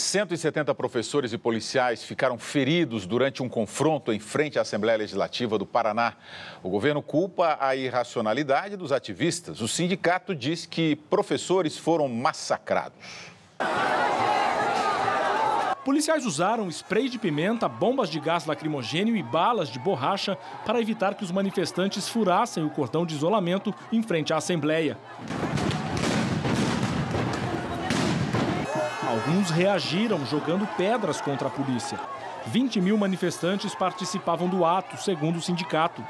170 professores e policiais ficaram feridos durante um confronto em frente à Assembleia Legislativa do Paraná. O governo culpa a irracionalidade dos ativistas. O sindicato diz que professores foram massacrados. Policiais usaram spray de pimenta, bombas de gás lacrimogêneo e balas de borracha para evitar que os manifestantes furassem o cordão de isolamento em frente à Assembleia. Alguns reagiram jogando pedras contra a polícia. 20 mil manifestantes participavam do ato, segundo o sindicato.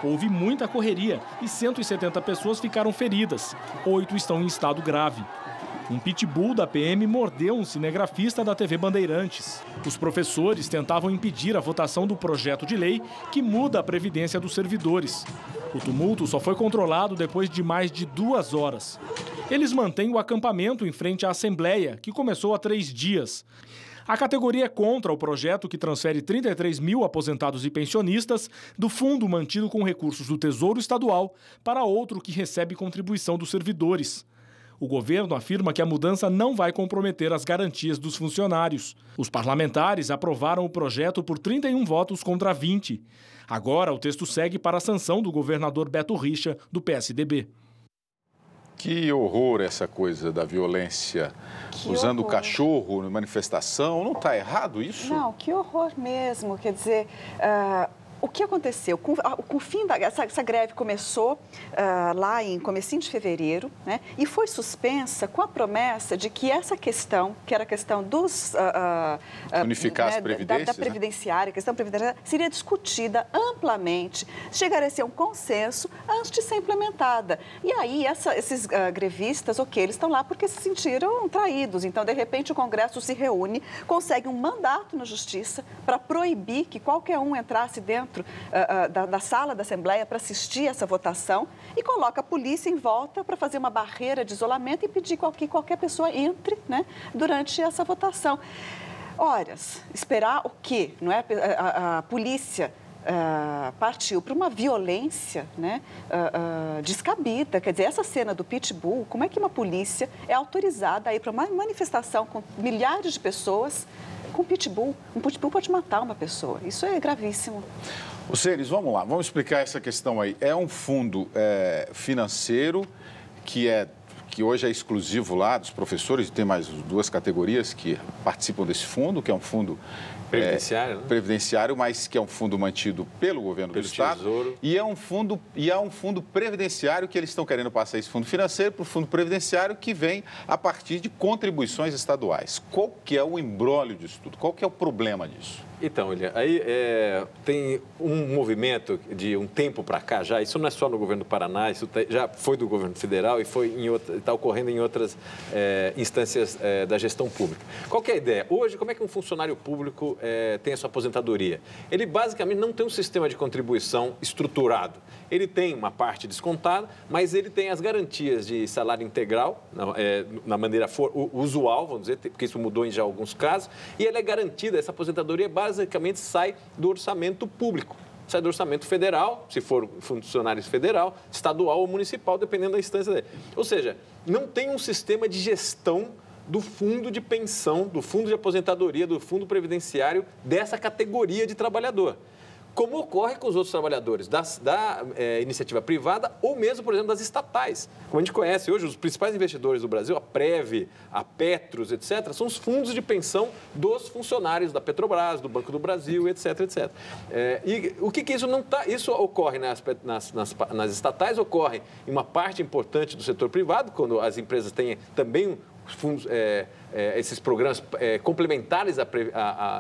Houve muita correria e 170 pessoas ficaram feridas. 8 estão em estado grave. Um pitbull da PM mordeu um cinegrafista da TV Bandeirantes. Os professores tentavam impedir a votação do projeto de lei que muda a previdência dos servidores. O tumulto só foi controlado depois de mais de 2 horas. Eles mantêm o acampamento em frente à Assembleia, que começou há 3 dias. A categoria é contra o projeto que transfere 33 mil aposentados e pensionistas do fundo mantido com recursos do Tesouro Estadual para outro que recebe contribuição dos servidores. O governo afirma que a mudança não vai comprometer as garantias dos funcionários. Os parlamentares aprovaram o projeto por 31 votos contra 20. Agora, o texto segue para a sanção do governador Beto Richa, do PSDB. Que horror essa coisa da violência, usando o cachorro na manifestação. Não está errado isso? Não, que horror mesmo. Quer dizer, o que aconteceu? Com o fim essa greve começou lá em comecinho de fevereiro, né? E foi suspensa com a promessa de que essa questão, que era a questão dos... unificar as previdências, da previdenciária, a questão previdenciária, seria discutida amplamente, chegaria a ser um consenso antes de ser implementada. E aí, esses grevistas, eles estão lá porque se sentiram traídos. Então, de repente, o Congresso se reúne, consegue um mandato na Justiça para proibir que qualquer um entrasse dentro da sala da Assembleia para assistir essa votação e coloca a polícia em volta para fazer uma barreira de isolamento e pedir que qualquer pessoa entre, né, durante essa votação. Horas, esperar o quê? Não é? A polícia partiu para uma violência, né, descabida. Quer dizer, essa cena do pitbull, como é que uma polícia é autorizada a ir para uma manifestação com milhares de pessoas com pitbull? Um pitbull pode matar uma pessoa. Isso é gravíssimo. Seres, vamos lá, vamos explicar essa questão aí. É um fundo financeiro que hoje é exclusivo lá dos professores, e tem mais 2 categorias que participam desse fundo, que é um fundo previdenciário, né? Previdenciário, mas que é um fundo mantido pelo governo do Estado. Tesouro. E é um fundo previdenciário que eles estão querendo passar esse fundo financeiro para o fundo previdenciário que vem a partir de contribuições estaduais. Qual que é o imbróglio disso tudo? Qual que é o problema disso? Então, William, aí tem um movimento de um tempo para cá já, isso não é só no governo do Paraná, isso já foi do governo federal e está ocorrendo em outras instâncias da gestão pública. Qual que é a ideia? Hoje, como é que um funcionário público tem a sua aposentadoria? Ele basicamente não tem um sistema de contribuição estruturado. Ele tem uma parte descontada, mas ele tem as garantias de salário integral, na maneira usual, vamos dizer, porque isso mudou em já alguns casos, e ela é garantida, essa aposentadoria basicamente sai do orçamento público. Sai do orçamento federal, se for funcionário federal, estadual ou municipal, dependendo da instância dele. Ou seja, não tem um sistema de gestão do fundo de pensão, do fundo de aposentadoria, do fundo previdenciário dessa categoria de trabalhador. Como ocorre com os outros trabalhadores da iniciativa privada ou mesmo, por exemplo, das estatais. Como a gente conhece hoje, os principais investidores do Brasil, a Prev, a Petros, etc., são os fundos de pensão dos funcionários da Petrobras, do Banco do Brasil, etc., etc. E o que isso não está... Isso ocorre nas estatais, ocorre em uma parte importante do setor privado, quando as empresas têm também fundos, esses programas complementares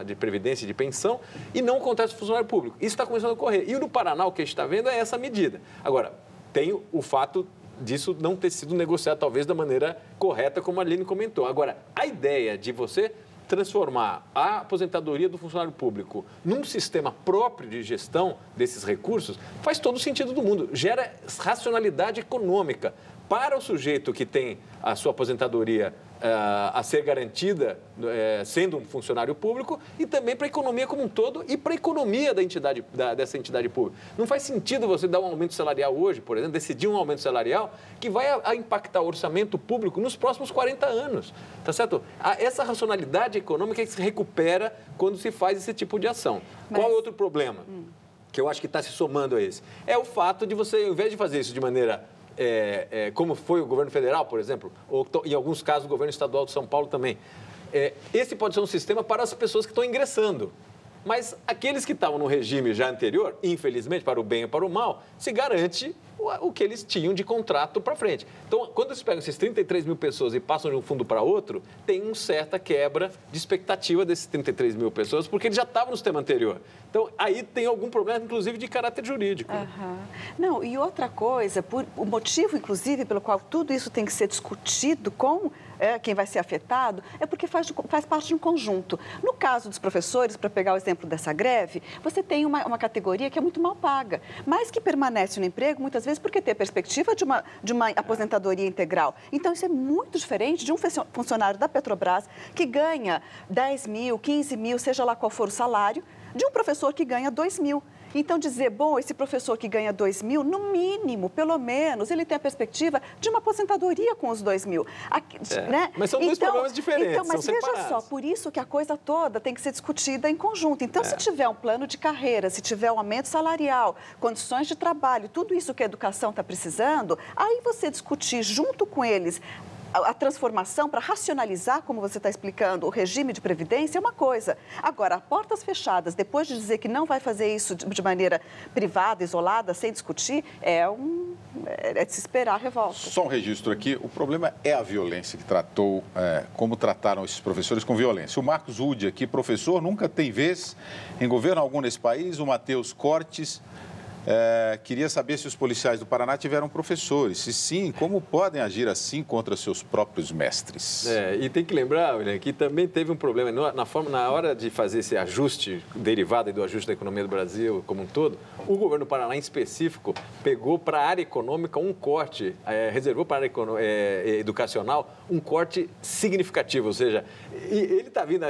de previdência e de pensão, e não acontece no funcionário público. Isso está começando a ocorrer. E no Paraná, o que a gente está vendo é essa medida. Agora, tem o fato disso não ter sido negociado, talvez, da maneira correta, como a Aline comentou. Agora, a ideia de você transformar a aposentadoria do funcionário público num sistema próprio de gestão desses recursos faz todo o sentido do mundo. Gera racionalidade econômica para o sujeito que tem a sua aposentadoria a ser garantida sendo um funcionário público e também para a economia como um todo e para a economia dessa entidade pública. Não faz sentido você dar um aumento salarial hoje, por exemplo, decidir um aumento salarial que vai impactar o orçamento público nos próximos 40 anos, tá certo? Essa racionalidade econômica se recupera quando se faz esse tipo de ação. Qual é o outro problema que eu acho que está se somando a esse? É o fato de você, ao invés de fazer isso de maneira como foi o governo federal, por exemplo, ou em alguns casos o governo estadual de São Paulo também. Esse pode ser um sistema para as pessoas que estão ingressando. Mas aqueles que estavam no regime já anterior, infelizmente, para o bem e para o mal, se garante o que eles tinham de contrato para frente. Então, quando eles pegam esses 33 mil pessoas e passam de um fundo para outro, tem uma certa quebra de expectativa desses 33 mil pessoas, porque eles já estavam no sistema anterior. Então, aí tem algum problema, inclusive, de caráter jurídico. Não, e outra coisa, o motivo, inclusive, pelo qual tudo isso tem que ser discutido com quem vai ser afetado, é porque faz parte de um conjunto. No caso dos professores, para pegar o exemplo dessa greve, você tem uma categoria que é muito mal paga, mas que permanece no emprego, muitas vezes, porque tem a perspectiva de uma aposentadoria integral. Então, isso é muito diferente de um funcionário da Petrobras que ganha 10 mil, 15 mil, seja lá qual for o salário, de um professor que ganha 2 mil. Então, dizer, bom, esse professor que ganha 2 mil, no mínimo, pelo menos, ele tem a perspectiva de uma aposentadoria com os 2 mil. Né? Mas são dois problemas diferentes, mas são veja separados. só, por isso que a coisa toda tem que ser discutida em conjunto. Então, se tiver um plano de carreira, se tiver um aumento salarial, condições de trabalho, tudo isso que a educação está precisando, aí você discutir junto com eles a transformação para racionalizar, como você está explicando, o regime de previdência é uma coisa. Agora, a portas fechadas, depois de dizer que não vai fazer isso de maneira privada, isolada, sem discutir, é de se esperar a revolta. Só um registro aqui, o problema é a violência que tratou, como trataram esses professores com violência. O Marcos Ude aqui, professor, nunca tem vez em governo algum nesse país, o Matheus Cortes. Queria saber se os policiais do Paraná tiveram professores. Se sim, como podem agir assim contra seus próprios mestres? E tem que lembrar, William, que também teve um problema. Na hora de fazer esse ajuste derivado do ajuste da economia do Brasil como um todo, o governo do Paraná, em específico, pegou para a área econômica um corte, reservou para a área educacional um corte significativo. Ou seja, ele está vindo...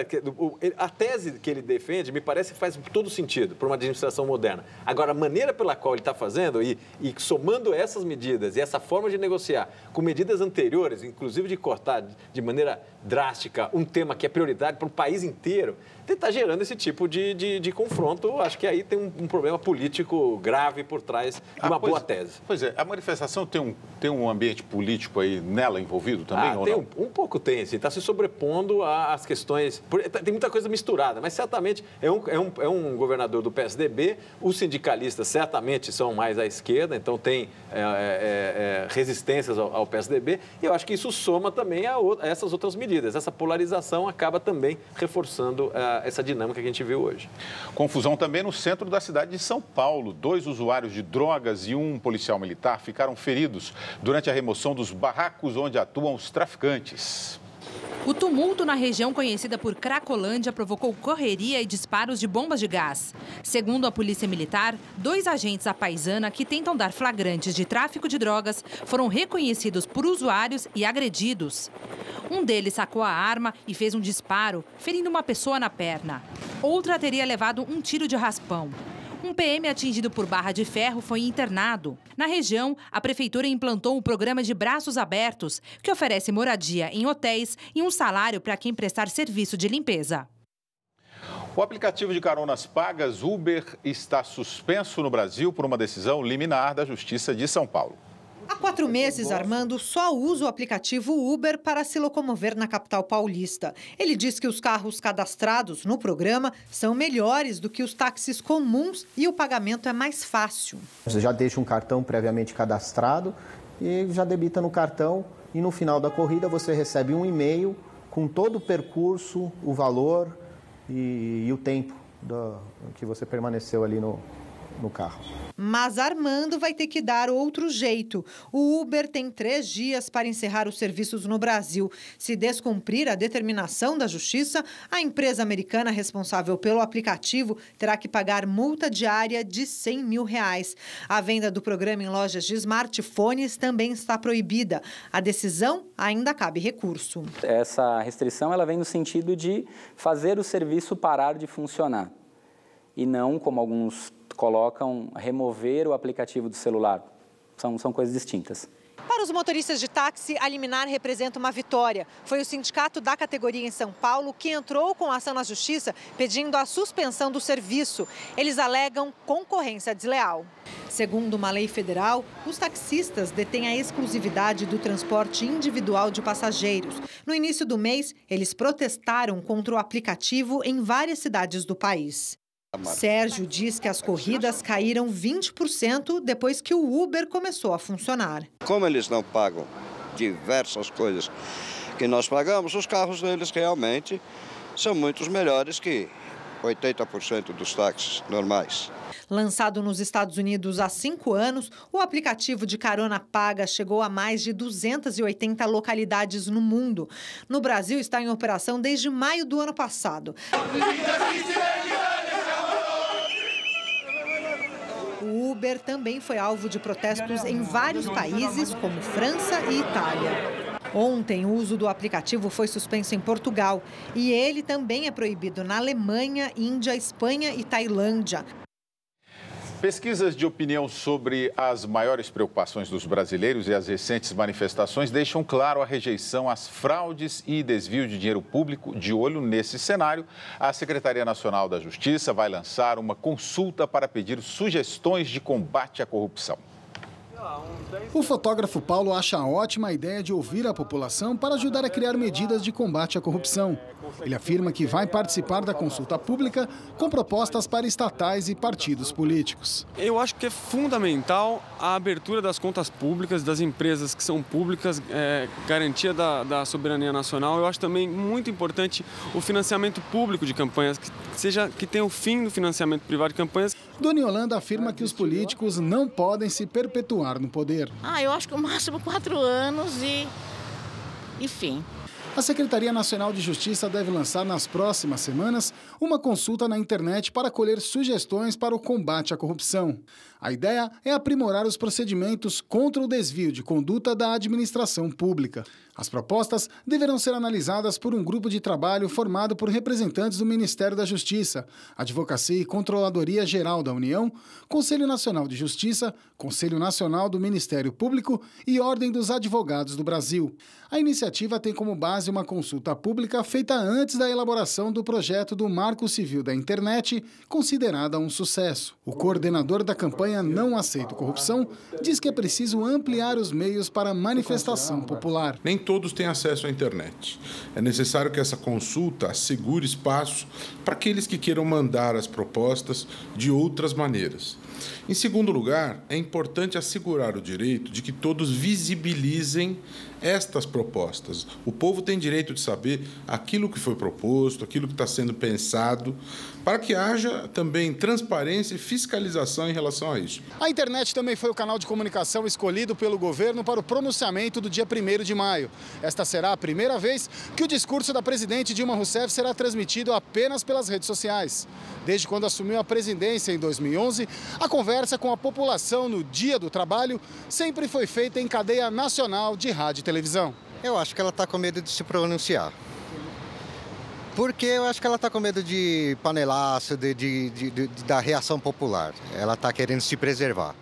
A tese que ele defende, me parece que faz todo sentido para uma administração moderna. Agora, a maneira pela qual ele está fazendo e somando essas medidas e essa forma de negociar com medidas anteriores, inclusive de cortar de maneira drástica um tema que é prioridade para o país inteiro, está gerando esse tipo de confronto. Acho que aí tem um problema político grave por trás de uma boa tese. Pois é, a manifestação tem um ambiente político aí nela envolvido também, ou não? Um pouco tem, assim, está se sobrepondo às questões... Tem muita coisa misturada, mas certamente é um governador do PSDB, os sindicalistas certamente são mais à esquerda, então tem resistências ao PSDB, e eu acho que isso soma também a essas outras medidas. Essa polarização acaba também reforçando essa dinâmica que a gente viu hoje. Confusão também no centro da cidade de São Paulo. 2 usuários de drogas e um policial militar ficaram feridos durante a remoção dos barracos onde atuam os traficantes. O tumulto na região conhecida por Cracolândia provocou correria e disparos de bombas de gás. Segundo a Polícia Militar, 2 agentes à paisana que tentam dar flagrantes de tráfico de drogas foram reconhecidos por usuários e agredidos. Um deles sacou a arma e fez um disparo, ferindo uma pessoa na perna. Outra teria levado um tiro de raspão. Um PM atingido por barra de ferro foi internado. Na região, a prefeitura implantou um programa de braços abertos, que oferece moradia em hotéis e um salário para quem prestar serviço de limpeza. O aplicativo de caronas pagas Uber está suspenso no Brasil por uma decisão liminar da Justiça de São Paulo. Há 4 meses, Armando só usa o aplicativo Uber para se locomover na capital paulista. Ele diz que os carros cadastrados no programa são melhores do que os táxis comuns e o pagamento é mais fácil. Você já deixa um cartão previamente cadastrado e já debita no cartão e no final da corrida você recebe um e-mail com todo o percurso, o valor e o tempo que você permaneceu ali no carro. Mas Armando vai ter que dar outro jeito. O Uber tem 3 dias para encerrar os serviços no Brasil. Se descumprir a determinação da Justiça, a empresa americana responsável pelo aplicativo terá que pagar multa diária de R$100 mil. A venda do programa em lojas de smartphones também está proibida. A decisão ainda cabe recurso. Essa restrição ela vem no sentido de fazer o serviço parar de funcionar e não, como alguns colocam, remover o aplicativo do celular. São coisas distintas. Para os motoristas de táxi, a liminar representa uma vitória. Foi o sindicato da categoria em São Paulo que entrou com ação na Justiça pedindo a suspensão do serviço. Eles alegam concorrência desleal. Segundo uma lei federal, os taxistas detêm a exclusividade do transporte individual de passageiros. No início do mês, eles protestaram contra o aplicativo em várias cidades do país. Sérgio diz que as corridas caíram 20% depois que o Uber começou a funcionar. Como eles não pagam diversas coisas que nós pagamos, os carros deles realmente são muito melhores que 80% dos táxis normais. Lançado nos Estados Unidos há 5 anos, o aplicativo de carona paga chegou a mais de 280 localidades no mundo. No Brasil, está em operação desde maio do ano passado. O Uber também foi alvo de protestos em vários países, como França e Itália. Ontem, o uso do aplicativo foi suspenso em Portugal e ele também é proibido na Alemanha, Índia, Espanha e Tailândia. Pesquisas de opinião sobre as maiores preocupações dos brasileiros e as recentes manifestações deixam claro a rejeição às fraudes e desvio de dinheiro público. De olho nesse cenário, a Secretaria Nacional da Justiça vai lançar uma consulta para pedir sugestões de combate à corrupção. O fotógrafo Paulo acha ótima a ideia de ouvir a população para ajudar a criar medidas de combate à corrupção. Ele afirma que vai participar da consulta pública com propostas para estatais e partidos políticos. Eu acho que é fundamental a abertura das contas públicas, das empresas que são públicas, garantia da soberania nacional. Eu acho também muito importante o financiamento público de campanhas, que tenha o fim do financiamento privado de campanhas. Dona Yolanda afirma que os políticos não podem se perpetuar no poder. Eu acho que o máximo 4 anos e fim. A Secretaria Nacional de Justiça deve lançar nas próximas semanas uma consulta na internet para colher sugestões para o combate à corrupção. A ideia é aprimorar os procedimentos contra o desvio de conduta da administração pública. As propostas deverão ser analisadas por um grupo de trabalho formado por representantes do Ministério da Justiça, Advocacia e Controladoria Geral da União, Conselho Nacional de Justiça, Conselho Nacional do Ministério Público e Ordem dos Advogados do Brasil. A iniciativa tem como base uma consulta pública feita antes da elaboração do projeto do Marco Civil da Internet, considerada um sucesso. O coordenador da campanha Não Aceito Corrupção diz que é preciso ampliar os meios para a manifestação popular. Nem todos têm acesso à internet. É necessário que essa consulta assegure espaço para aqueles que queiram mandar as propostas de outras maneiras. Em segundo lugar, é importante assegurar o direito de que todos visibilizem estas propostas. O povo tem direito de saber aquilo que foi proposto, aquilo que está sendo pensado, para que haja também transparência e fiscalização em relação a isso. A internet também foi o canal de comunicação escolhido pelo governo para o pronunciamento do dia 1º de maio. Esta será a primeira vez que o discurso da presidente Dilma Rousseff será transmitido apenas pelas redes sociais. Desde quando assumiu a presidência em 2011, a conversa com a população no Dia do Trabalho sempre foi feita em cadeia nacional de rádio e televisão. Eu acho que ela está com medo de se pronunciar. Porque eu acho que ela está com medo de panelaço, da reação popular. Ela está querendo se preservar.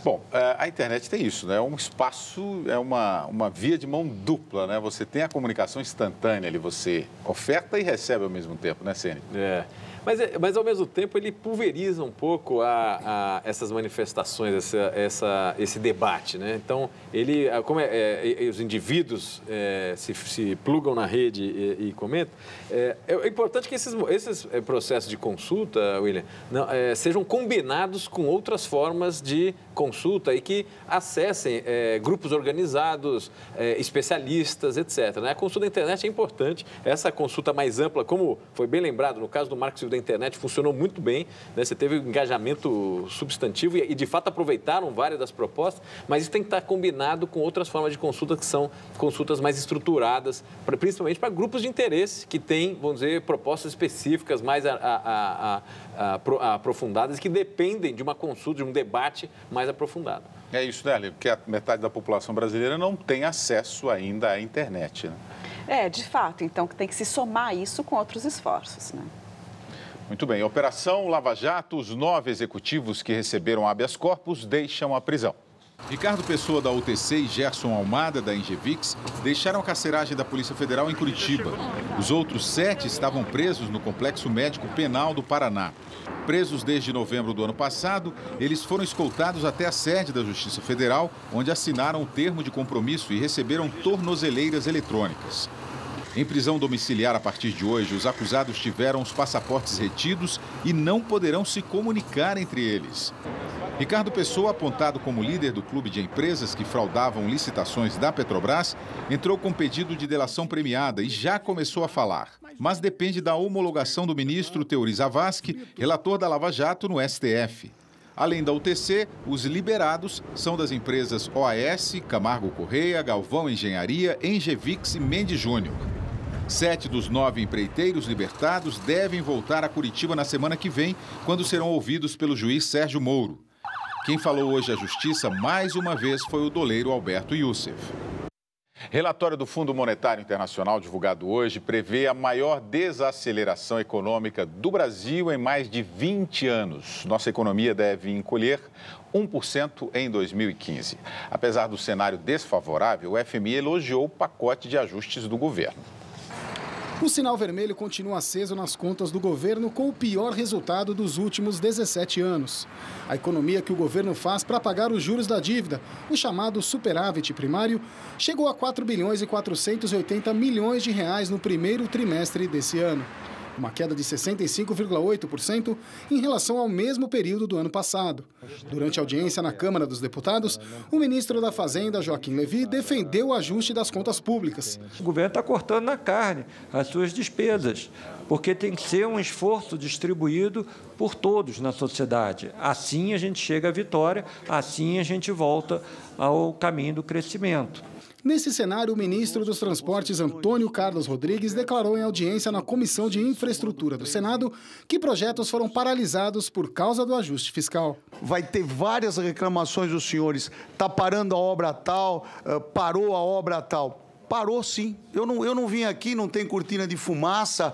Bom, a internet tem isso, né? É um espaço, é uma via de mão dupla, né? Você tem a comunicação instantânea ali, você oferta e recebe ao mesmo tempo, né, Ceni? Mas ao mesmo tempo ele pulveriza um pouco essas manifestações, esse debate, né? Então, como os indivíduos se plugam na rede e comentam, é importante que esses processos de consulta, William, sejam combinados com outras formas de consulta e que acessem grupos organizados, especialistas, etc. Né? A consulta da internet é importante, essa consulta mais ampla, como foi bem lembrado no caso do Marco Civil da da internet funcionou muito bem, né? Você teve um engajamento substantivo e, de fato, aproveitaram várias das propostas, mas isso tem que estar combinado com outras formas de consulta, que são consultas mais estruturadas, principalmente para grupos de interesse que têm, vamos dizer, propostas específicas, mais aprofundadas, que dependem de uma consulta, de um debate mais aprofundado. É isso, né, Lívia? Porque a metade da população brasileira não tem acesso ainda à internet, né? De fato. Então, tem que se somar isso com outros esforços, né? Muito bem. Operação Lava Jato, os 9 executivos que receberam habeas corpus deixam a prisão. Ricardo Pessoa, da UTC, e Gerson Almada, da Engevix, deixaram a carceragem da Polícia Federal em Curitiba. Os outros 7 estavam presos no Complexo Médico Penal do Paraná. Presos desde novembro do ano passado, eles foram escoltados até a sede da Justiça Federal, onde assinaram o termo de compromisso e receberam tornozeleiras eletrônicas. Em prisão domiciliar a partir de hoje, os acusados tiveram os passaportes retidos e não poderão se comunicar entre eles. Ricardo Pessoa, apontado como líder do clube de empresas que fraudavam licitações da Petrobras, entrou com pedido de delação premiada e já começou a falar. Mas depende da homologação do ministro Teori Zavascki, relator da Lava Jato no STF. Além da UTC, os liberados são das empresas OAS, Camargo Correia, Galvão Engenharia, Engevix e Mendes Júnior. 7 dos 9 empreiteiros libertados devem voltar a Curitiba na semana que vem, quando serão ouvidos pelo juiz Sérgio Moro. Quem falou hoje à Justiça, mais uma vez, foi o doleiro Alberto Youssef. Relatório do Fundo Monetário Internacional, divulgado hoje, prevê a maior desaceleração econômica do Brasil em mais de 20 anos. Nossa economia deve encolher 1% em 2015. Apesar do cenário desfavorável, o FMI elogiou o pacote de ajustes do governo. O sinal vermelho continua aceso nas contas do governo, com o pior resultado dos últimos 17 anos. A economia que o governo faz para pagar os juros da dívida, o chamado superávit primário, chegou a 4 bilhões e 480 milhões de reais no primeiro trimestre desse ano. Uma queda de 65,8% em relação ao mesmo período do ano passado. Durante a audiência na Câmara dos Deputados, o ministro da Fazenda, Joaquim Levy, defendeu o ajuste das contas públicas. O governo está cortando na carne as suas despesas, porque tem que ser um esforço distribuído por todos na sociedade. Assim a gente chega à vitória, assim a gente volta ao caminho do crescimento. Nesse cenário, o ministro dos Transportes, Antônio Carlos Rodrigues, declarou em audiência na Comissão de Infraestrutura do Senado que projetos foram paralisados por causa do ajuste fiscal. Vai ter várias reclamações dos senhores. Está parando a obra tal, parou a obra tal. Parou sim. Eu não vim aqui, não tem cortina de fumaça,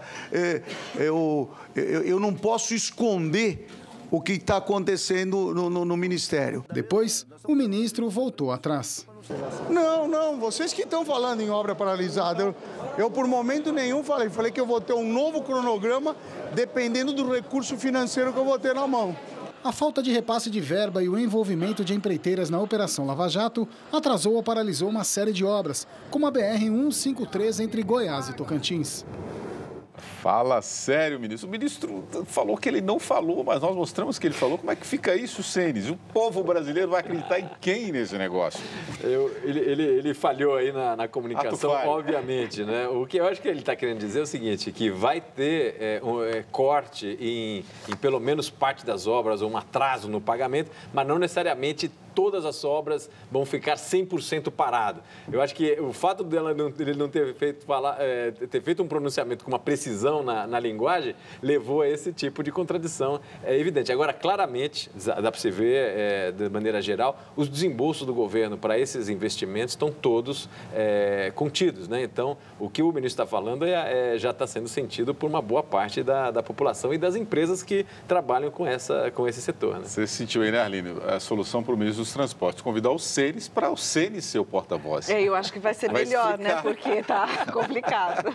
eu não posso esconder o que está acontecendo no Ministério. Depois, o ministro voltou atrás. Não, vocês que estão falando em obra paralisada. Eu por momento nenhum falei que eu vou ter um novo cronograma dependendo do recurso financeiro que eu vou ter na mão. A falta de repasse de verba e o envolvimento de empreiteiras na Operação Lava Jato atrasou ou paralisou uma série de obras, como a BR-153 entre Goiás e Tocantins. Fala sério, ministro. O ministro falou que ele não falou, mas nós mostramos que ele falou. Como é que fica isso, Senes? O povo brasileiro vai acreditar em quem nesse negócio? Ele falhou aí na comunicação, obviamente, né? O que eu acho que ele está querendo dizer é o seguinte, que vai ter corte em pelo menos parte das obras, ou um atraso no pagamento, mas não necessariamente todas as obras vão ficar 100% parado. Eu acho que o fato dele não ter feito um pronunciamento com uma precisão na linguagem levou a esse tipo de contradição. É evidente. Agora, claramente, dá para se ver, de maneira geral, os desembolsos do governo para esses investimentos estão todos contidos, né? Então, o que o ministro está falando já está sendo sentido por uma boa parte da população e das empresas que trabalham com esse setor, né? Você sentiu aí, né, Arline, a solução para o ministro dos Transportes, convidar o Senes para o Senes ser o porta-voz. Eu acho que vai ser melhor, né? Porque está complicado.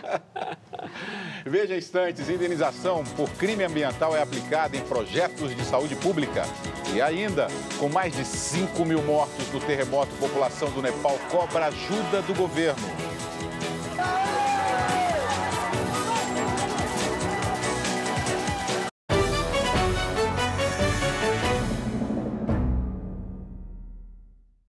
Veja instantes, indenização por crime ambiental é aplicada em projetos de saúde pública. E ainda, com mais de 5 mil mortos do terremoto, a população do Nepal cobra ajuda do governo.